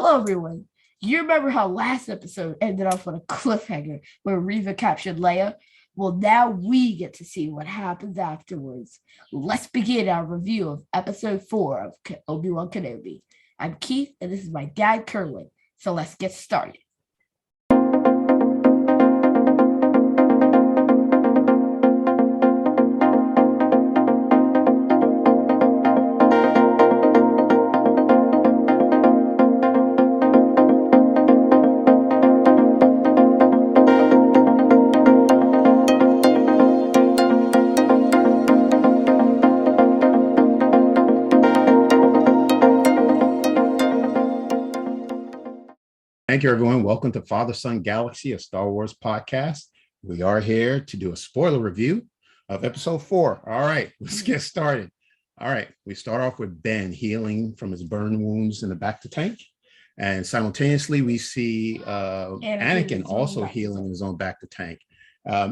Hello, everyone. You remember how last episode ended off on a cliffhanger where Reva captured Leia? Well, now we get to see what happens afterwards. Let's begin our review of episode 4 of Obi-Wan Kenobi. I'm Keith, and this is my dad, Kerwin. So let's get started. Thank you, everyone. Welcome to Father Son Galaxy, a Star Wars podcast. We are here to do a spoiler review of episode 4. All right, let's get started. All right, we start off with Ben healing from his burn wounds in the back of the tank. And simultaneously, we see Anakin also healing his own back of the tank.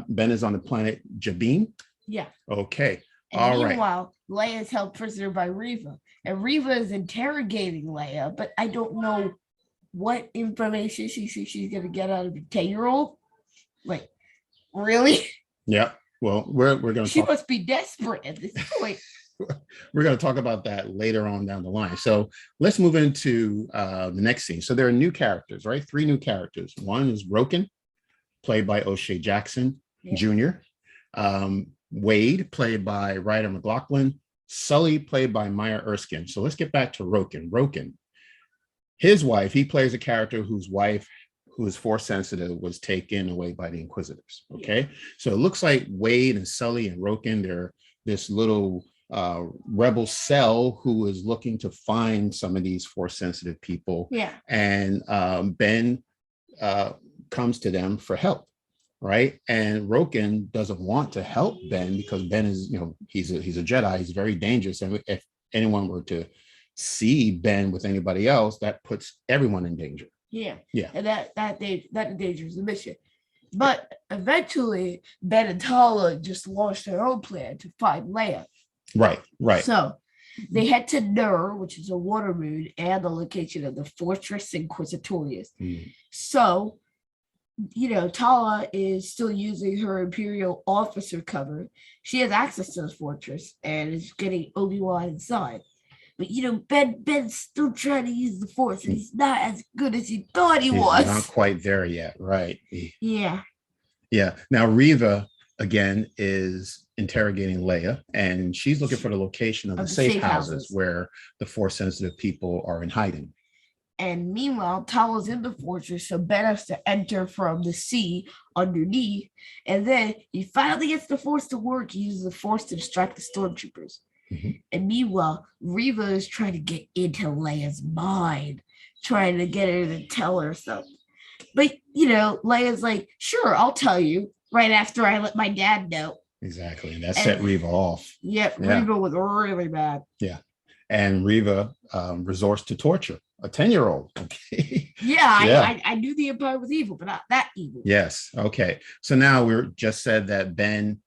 Ben is on the planet Jabin. Yeah. Okay. And meanwhile, Leia is held prisoner by Reva. And Reva is interrogating Leia, but I don't know what information she's going to get out of a 10-year-old. Like, really? Yeah. Well, we're going to She must be desperate at this point. We're going to talk about that later on down the line. So let's move into the next scene. So there are new characters, right? 3 new characters. One is Roken, played by O'Shea Jackson Jr. Wade, played by Ryder McLaughlin. Sully, played by Maya Erskine. So let's get back to Roken. Roken. His wife, he plays a character whose wife, who is force sensitive, was taken away by the Inquisitors. Okay. So it looks like Wade and Sully and Roken, they're this little rebel cell who is looking to find some of these force sensitive people. Yeah. And Ben comes to them for help. Right. And Roken doesn't want to help Ben because Ben is, he's a Jedi. He's very dangerous. And if anyone were to see Ben with anybody else, that puts everyone in danger. Yeah. And that endangers the mission. But eventually, Ben and Tala just launched their own plan to find Leia. Right. So they head to Nur, which is a water moon, and the location of the Fortress Inquisitorius. So, Tala is still using her Imperial officer cover. She has access to the fortress and is getting Obi-Wan inside. But Ben's still trying to use the Force, and he's not as good as he thought he was. Not quite there yet, right? Yeah. Now Reva again is interrogating Leia, and she's looking for the location of the safe houses where the Force sensitive people are in hiding. And meanwhile, Tala's in the fortress, so Ben has to enter from the sea underneath, and then he finally gets the Force to work. He uses the Force to distract the stormtroopers. Mm-hmm. And meanwhile, Reva is trying to get into Leia's mind, trying to get her to tell her something. But, Leia's like, sure, I'll tell you right after I let my dad know. Exactly. And that set Reva off. Yeah, Reva was really bad. Yeah. And Reva resorts to torture a 10-year-old. Okay. I knew the Empire was evil, but not that evil. Yes. Okay. So now we just said that Ben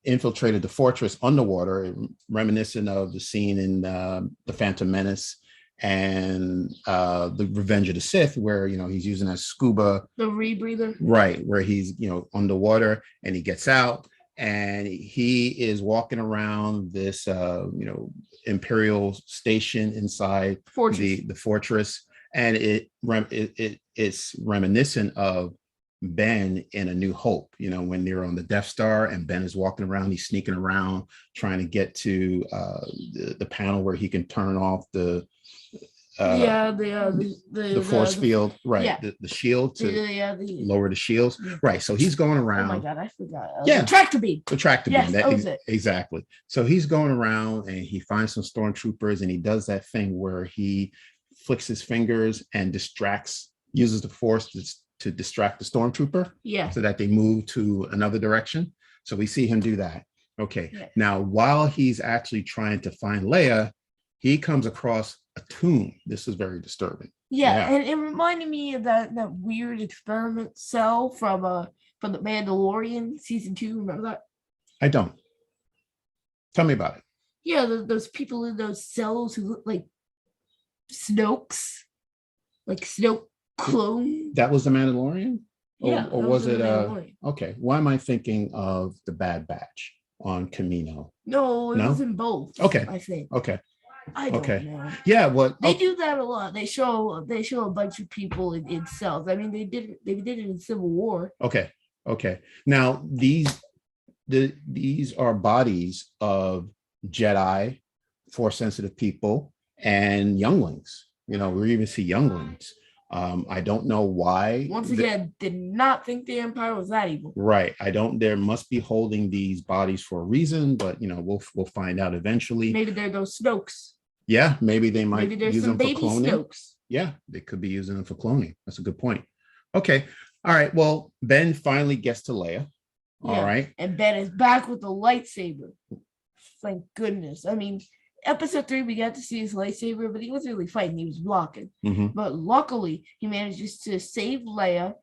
infiltrated the fortress underwater, reminiscent of the scene in the Phantom Menace and the Revenge of the Sith, where he's using a scuba, the rebreather, right, where he's underwater and he gets out and he is walking around this Imperial station inside the fortress, and it's reminiscent of Ben in A New Hope, when they're on the Death Star and Ben is walking around, he's sneaking around trying to get to the panel where he can turn off the force field, right? The shield to lower the shields, right? So he's going around. Oh my god, I forgot. The tractor beam. The tractor beam. That was it. Exactly. So he's going around and he finds some stormtroopers and he does that thing where he flicks his fingers and uses the force to distract the stormtrooper, so that they move to another direction. So we see him do that. Okay. Yeah. Now, while he's actually trying to find Leia, he comes across a tomb. This is very disturbing. Yeah. And it reminded me of that weird experiment cell from the Mandalorian season 2. Remember that? I don't. Tell me about it. Yeah, those people in those cells who look like Snokes. like Snow clone. That was the Mandalorian? Yeah, Or that was in it the Mandalorian. okay? Why am I thinking of the Bad Batch on Camino? No, it was No? in both. Okay. I think. Okay. I don't Okay. know. Yeah, what They do that a lot. They show a bunch of people in cells. I mean, they did it in Civil War. okay. Okay. Now these are bodies of Jedi, force sensitive people, and younglings. You know, we even see younglings. I don't know why. Once again, did not think the Empire was that evil. Right. I don't. There must be holding these bodies for a reason, but you know, we'll find out eventually. Maybe they're those Snokes. Yeah, maybe they might use them for cloning. Snokes. Yeah, they could be using them for cloning. That's a good point. Okay. All right. Well, Ben finally gets to Leia. All right. And Ben is back with the lightsaber. Thank goodness. I mean, episode 3, we got to see his lightsaber, but he wasn't really fighting. He was blocking. Mm-hmm. But luckily, he manages to save Leia.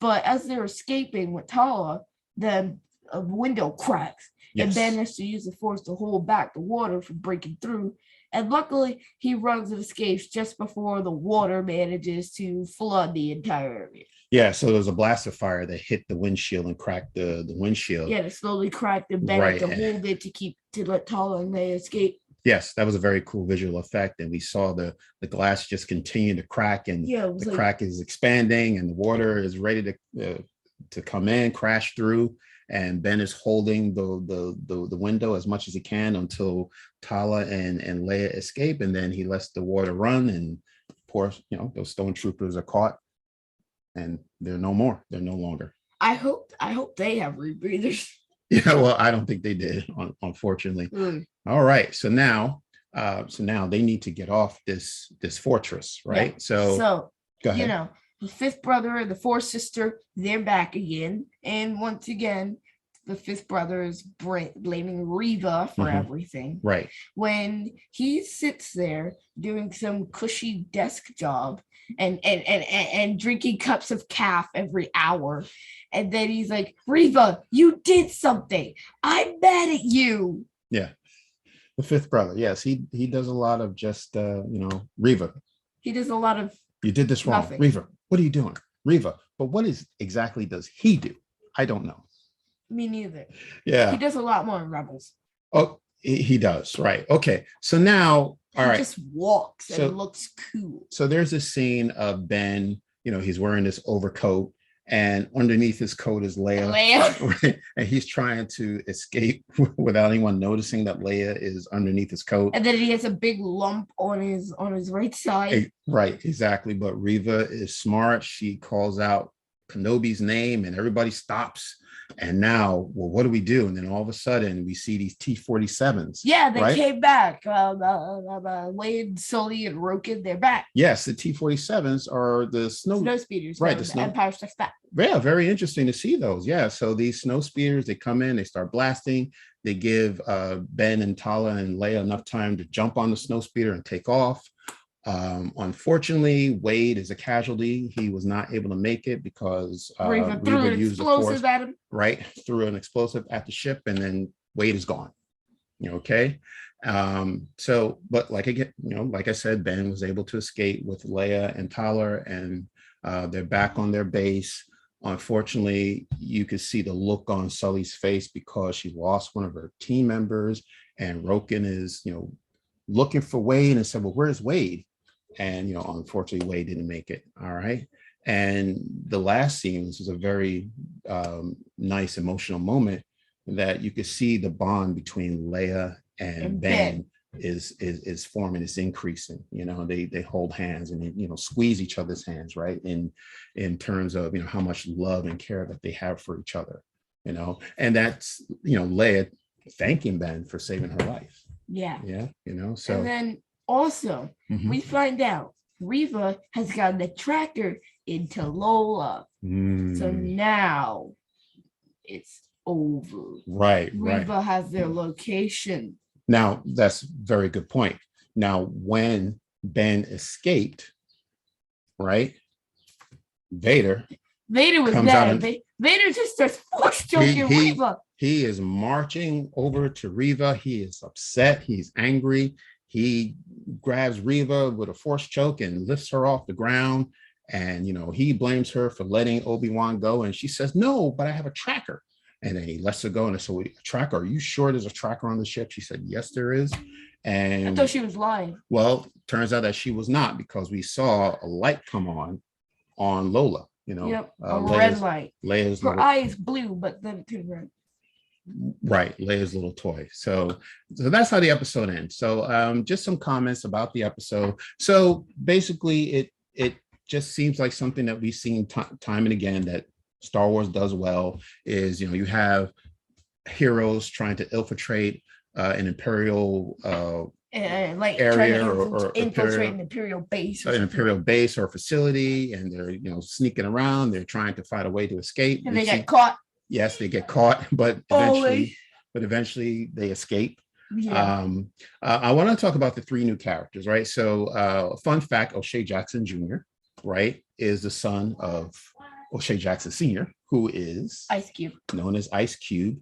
But as they're escaping with Tala, then a window cracks. Yes. And Ben has to use the force to hold back the water from breaking through. And luckily, he runs and escapes just before the water manages to flood the entire area. Yeah, so there was a blast of fire that hit the windshield and cracked the windshield. Yeah, it slowly cracked and bent to hold it to let Tala and Leia escape. Yes, that was a very cool visual effect. And we saw the glass just continue to crack, and the crack is expanding, and the water is ready to come in, crash through. And Ben is holding the window as much as he can until Tala and Leia escape, and then he lets the water run, and of course, you know, those stone troopers are caught, and they're no more. They're no longer. I hope they have rebreathers. Yeah, well, I don't think they did, unfortunately. All right, so now they need to get off this fortress, right? Yeah. So go ahead. You know, the fifth brother and the fourth sister, they're back again, and once again, the fifth brother is blaming Reva for everything. Right. When he sits there doing some cushy desk job and drinking cups of calf every hour, and then he's like, Reva, you did something. I'm mad at you. Yeah. The fifth brother. Yes, he does a lot of just Reva. He does a lot of you did this wrong. Nothing. Reva, what are you doing? Reva. But what exactly does he do? I don't know. Me neither. Yeah. He does a lot more in Rebels. Oh, he does. Right. Okay. So now, all right. He just walks and looks cool. So there's a scene of Ben, you know, he's wearing this overcoat, and underneath his coat is Leia. Right? And he's trying to escape without anyone noticing that Leia is underneath his coat. And then he has a big lump on his right side. Right, exactly. But Reva is smart. She calls out Kenobi's name, and everybody stops. And now, well, what do we do? And then all of a sudden, we see these T-47s. Yeah, they came back. Wade, Sully, and Roken, they're back. Yes, the T-47s are the snow speeders. Right, the Empire Strikes Back. Yeah, very interesting to see those. Yeah, so these snow speeders, they come in, they start blasting. They give Ben and Tala and Leia enough time to jump on the snow speeder and take off. Unfortunately, Wade is a casualty. He was not able to make it because Reva threw an explosive at him. Right, threw an explosive at the ship, and then Wade is gone. Okay. So, but like I said, Ben was able to escape with Leia and Tala, and they're back on their base. Unfortunately, you could see the look on Sully's face because she lost one of her team members, and Roken is, looking for Wade and said, well, where's Wade? And, unfortunately, Wade didn't make it. All right. And the last scene, this is a very nice emotional moment that you could see the bond between Leia and Ben is forming, is increasing. They hold hands and they, squeeze each other's hands, right? In terms of, how much love and care that they have for each other, and that's, Leia thanking Ben for saving her life. Yeah. Yeah. So. And then also we find out Reva has gotten a tracker into Lola. So now it's over. Right. Reva has their location. Now, that's a very good point. Now, when Ben escaped, right, Vader was mad. Vader just starts force-choking Reva. He is marching over to Reva. He is upset. He's angry. he grabs Reva with a force choke and lifts her off the ground. And, he blames her for letting Obi-Wan go. And she says, no, but I have a tracker. And then he lets her go. And so, a tracker, are you sure there's a tracker on the ship? She said, yes, there is. And I thought she was lying. Well, turns out that she was not, because we saw a light come on Lola. Yep, a red light. Leia's her eye is blue, but then it turned red. Right, Leia's little toy. So that's how the episode ends. So just some comments about the episode. So basically, it just seems like something that we've seen time and again that Star Wars does well. Is you have heroes trying to infiltrate an imperial like area or infiltrate an imperial base, or facility, and they're sneaking around. They're trying to find a way to escape, and they get caught. Yes, they get caught, but eventually they escape. Yeah. I want to talk about the three new characters, right? So, fun fact: O'Shea Jackson Jr., right, is the son of O'Shea Jackson Sr., who is Ice Cube, known as Ice Cube.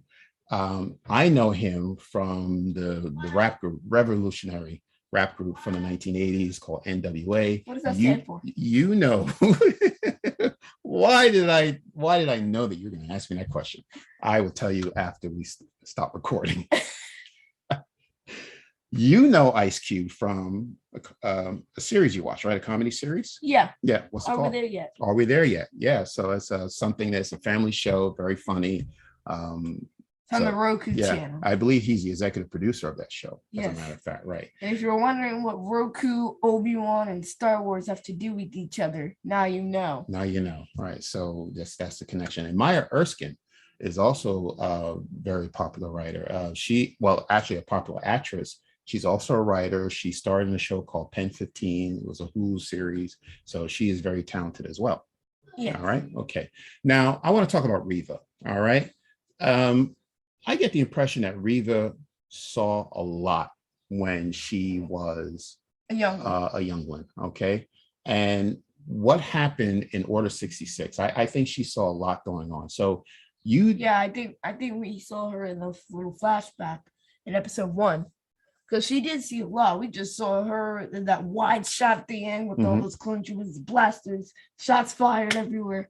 I know him from the rap group, revolutionary rap group from the 1980s called NWA. What does that stand for? Why did I know that you're going to ask me that question? I will tell you after we stop recording. Ice Cube from a series you watch, right? A comedy series? Yeah. Yeah. What's it called? Are We There Yet? Are We There Yet? Yeah. So it's something that's a family show, very funny. On the Roku channel. I believe he's the executive producer of that show, as yes. a matter of fact, right? And if you're wondering what Roku, Obi-Wan, and Star Wars have to do with each other, now you know. Now you know, right? So that's the connection. And Maya Erskine is also a very popular writer. Actually a popular actress. She's also a writer. She starred in a show called Pen 15. It was a Hulu series. So she is very talented as well. Yeah. All right. Okay. Now I want to talk about Reva. All right. I get the impression that Reva saw a lot when she was a youngling. Okay. And what happened in Order 66? I think she saw a lot going on. So I think we saw her in the little flashback in episode 1. Because she did see a lot. We just saw her in that wide shot at the end with all those clone troopers, blasters, shots fired everywhere.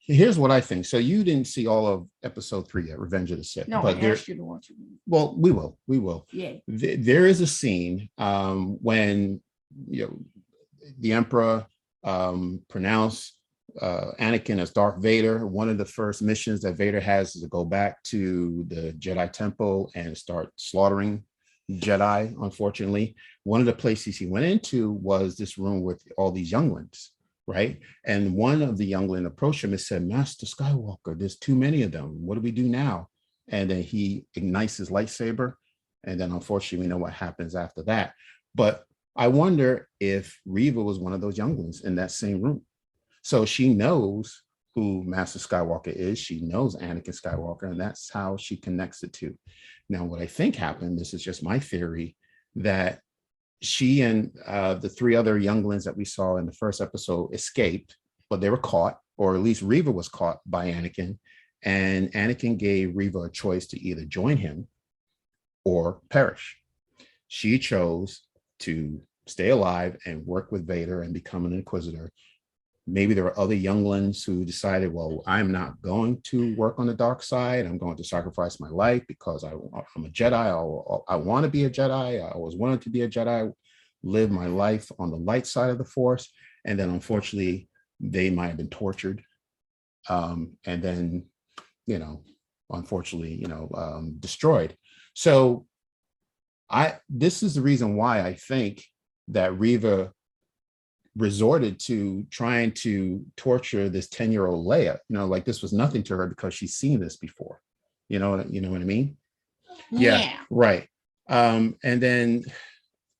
Here's what I think. So you didn't see all of episode 3 yet, Revenge of the Sith. No, but I asked you to watch it. Well, we will. Yeah. There is a scene when the Emperor pronounced Anakin as Darth Vader. One of the first missions that Vader has is to go back to the Jedi Temple and start slaughtering Jedi. Unfortunately, one of the places he went into was this room with all these younglings, right? And one of the youngling approached him and said, Master Skywalker, there's too many of them. What do we do now? And then he ignites his lightsaber. And then unfortunately, we know what happens after that. But I wonder if Reva was one of those younglings in that same room. So she knows who Master Skywalker is. She knows Anakin Skywalker, and that's how she connects the two. Now, what I think happened, this is just my theory, that she and the 3 other younglings that we saw in the first episode escaped, but they were caught, or at least Reva was caught by Anakin, and Anakin gave Reva a choice to either join him or perish. She chose to stay alive and work with Vader and become an Inquisitor. Maybe there were other younglings who decided, well, I'm not going to work on the dark side. I'm going to sacrifice my life because I'm a Jedi. I want to be a Jedi. I always wanted to be a Jedi, live my life on the light side of the Force. And then unfortunately, they might have been tortured. And then, unfortunately, destroyed. So this is the reason why I think that Reva resorted to trying to torture this 10-year-old Leia. Like this was nothing to her because she's seen this before. You know what I mean? Yeah. Right. And then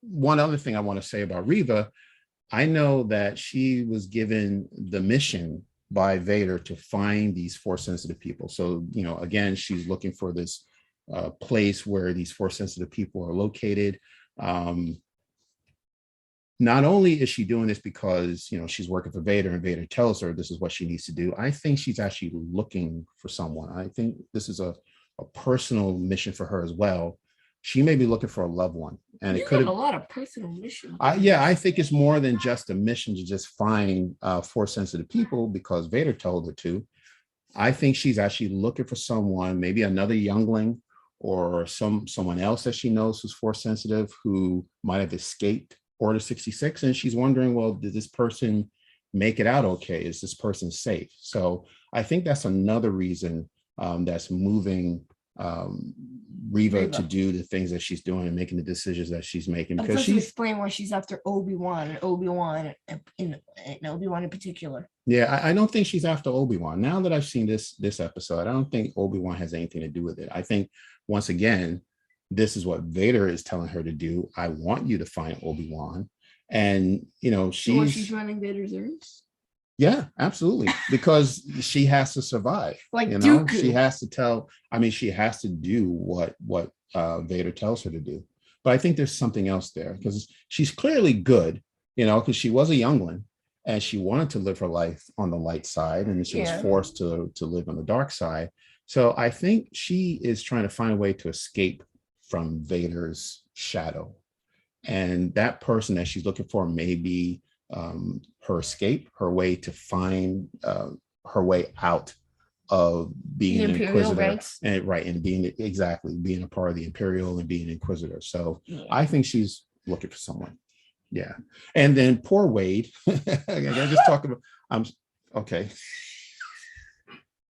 one other thing I want to say about Reva, I know that she was given the mission by Vader to find these Force-sensitive people. So, again, she's looking for this place where these Force-sensitive people are located. Not only is she doing this because, she's working for Vader and Vader tells her this is what she needs to do, I think she's actually looking for someone. I think this is a personal mission for her as well. she may be looking for a loved one. And You it could got a have, lot of personal missions. I think it's more than just a mission to just find force sensitive people because Vader told her to. I think she's actually looking for someone, maybe another youngling or someone else that she knows who's force sensitive who might have escaped Order 66. And she's wondering, well, did this person make it out okay? Is this person safe? So I think that's another reason that's moving Reva to do the things that she's doing and making the decisions that she's making, because she's explain why she's after Obi-Wan and Obi-Wan in particular. Yeah, I don't think she's after Obi-Wan. Now that I've seen this episode, I don't think Obi-Wan has anything to do with it. I think once again, this is what Vader is telling her to do. I want you to find Obi-Wan. And she's running Vader's errands. Yeah, absolutely. Because she has to survive. She has to she has to do what Vader tells her to do. But I think there's something else there because she's clearly good, because she was a youngling and she wanted to live her life on the light side and she was forced to live on the dark side. So I think she is trying to find a way to escape from Vader's shadow. And that person that she's looking for may be her escape, her way to find her way out of being an Inquisitor, and being a part of the Imperial and being an Inquisitor. So I think she's looking for someone. Yeah, and then poor Wade. I just talk about. Okay.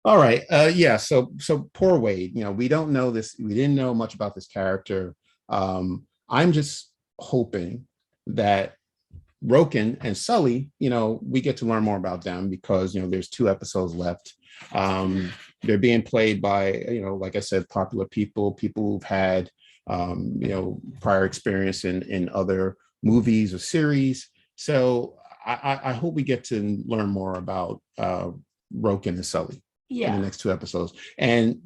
All right. So poor Wade. We don't know this. We didn't know much about this character. I'm just hoping that Roken and Sully, we get to learn more about them because, there's 2 episodes left. They're being played by, like I said, popular people who've had, prior experience in other movies or series. So I hope we get to learn more about Roken and Sully in the next 2 episodes. And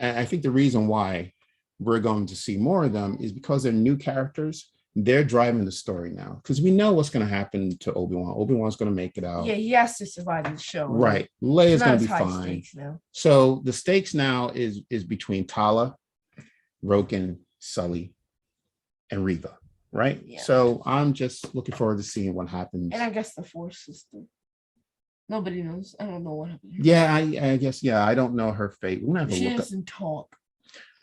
I think the reason why we're going to see more of them is because they're new characters. They're driving the story now because we know what's going to happen to Obi-Wan. Obi-Wan's going to make it out. Yeah, he has to survive the show. Right. Leia's going to be fine. So the stakes now is between Tala, Roken, Sully, and Reva. Right. Yeah. So I'm just looking forward to seeing what happens. And I guess the Force sister. Nobody knows. I don't know what happened. Yeah, I guess. Yeah, I don't know her fate. We're gonna have to she doesn't talk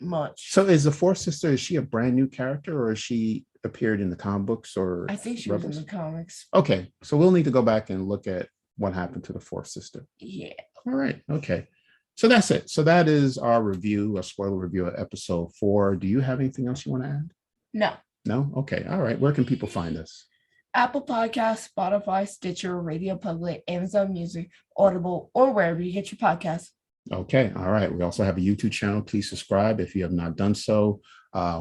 much. So is the Force sister? Is she a brand new character, or is she appeared in the comic books? Or I think she was in the comics. Okay, so we'll need to go back and look at what happened to the Force sister. Yeah. All right. Okay. So that's it. So that is our review, a spoiler review of episode 4. Do you have anything else you want to add? No. No? Okay. All right. Where can people find us? Apple Podcasts, Spotify, Stitcher, Radio Public, Amazon Music, Audible, or wherever you get your podcasts. Okay. All right. We also have a YouTube channel. Please subscribe if you have not done so.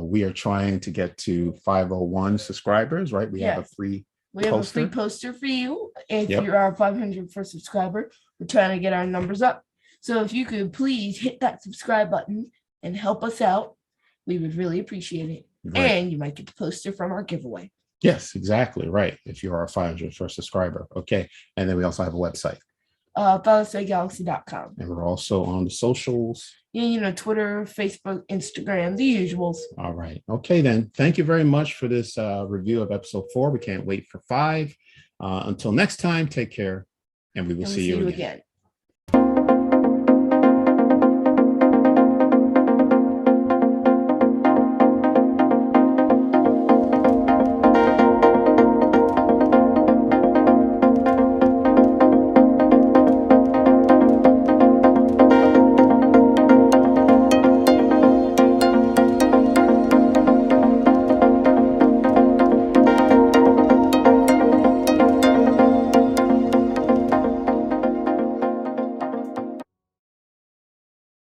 We are trying to get to 501 subscribers, right? We have a free poster for you. If you're our 501st subscriber, we're trying to get our numbers up. So if you could please hit that subscribe button and help us out, we would really appreciate it. Right. And you might get the poster from our giveaway. Yes, exactly. Right. If you're our 501st subscriber. Okay. And then we also have a website. FallenStateGalaxy.com. And we're also on the socials. Yeah, Twitter, Facebook, Instagram, the usuals. All right. Okay, then. Thank you very much for this review of episode 4. We can't wait for 5. Until next time, take care, and we will see you again.